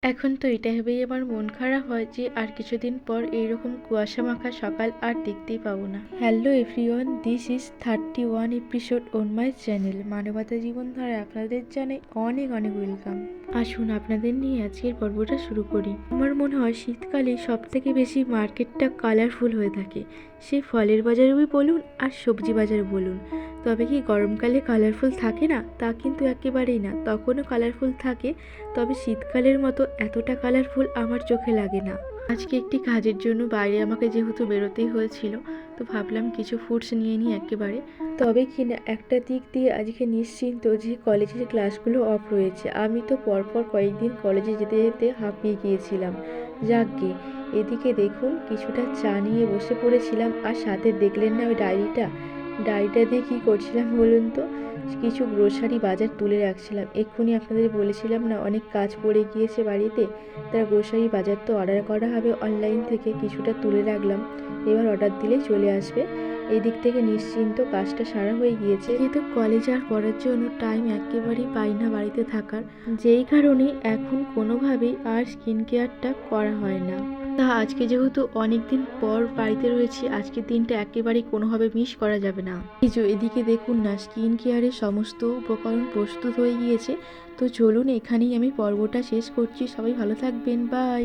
এখন তো এটা ভেবেই আমার মন খারাপ হয় যে আর কিছুদিন পর এইরকম কুয়াশা মাখা সকাল আর দেখতেই পাবো না। Hello everyone, this is 31 episode on my channel মানবতা জীবনধারা। আপনাদের জানাই অনেক অনেক ওয়েলকাম। আসুন আপনাদের নিয়ে আজকের পর্বটা শুরু করি। আমার মনে হয় শীতকালে সব থেকে বেশি মার্কেটটা কালারফুল হয়ে থাকে, সে ফলের বাজারই বলুন আর সবজি বাজার বলুন। তবে কি গরমকালে কালারফুল থাকে না? তা কিন্তু একেবারেই না, তখনও কালারফুল থাকে, তবে শীতকালের মতো এতটা কালারফুল আমার চোখে লাগে না। আজকে একটি কাজের জন্য বাইরে আমাকে যেহেতু বেরোতেই হয়েছিল, তো ভাবলাম কিছু ফ্রুটস নিয়ে নিই একেবারে। তবে কিনা একটা দিক দিয়ে আজকে নিশ্চিন্ত যে কলেজের ক্লাসগুলো অফ রয়েছে। আমি তো পরপর কয়েকদিন কলেজে যেতে যেতে হাঁপিয়ে গিয়েছিলাম। যাকগে, এদিকে দেখুন কিছুটা চা নিয়ে বসে পড়েছিলাম, আর সাথে দেখলেন না ওই ডায়েরিটা দিয়ে কী করছিলাম বলুন তো? কিছু গ্রোসারি বাজার তুলে রাখছিলাম। এক্ষুনি আপনাদের বলেছিলাম না অনেক কাজ পড়ে গিয়েছে বাড়িতে, তার গ্রোসারি বাজার তো অর্ডার করা হবে অনলাইন থেকে, কিছুটা তুলে রাখলাম, এবার অর্ডার দিলেই চলে আসবে। এই দিক থেকে নিশ্চিন্ত, কাজটা সারা হয়ে গিয়েছে। যেহেতু কলেজ আর পড়ার জন্য টাইম একেবারেই পাই না বাড়িতে থাকার, যেই কারণে এখন কোনোভাবেই আর স্কিন কেয়ারটা করা হয় না। তা আজকে যেহেতু অনেকদিন পর বাড়িতে রয়েছি, আজকের দিনটা একেবারেই কোনোভাবে মিস করা যাবে না। এই যে এদিকে দেখুন না, স্কিন কেয়ারের সমস্ত উপকরণ প্রস্তুত হয়ে গিয়েছে। তো চলুন এখানেই আমি পর্বটা শেষ করছি। সবাই ভালো থাকবেন, বাই।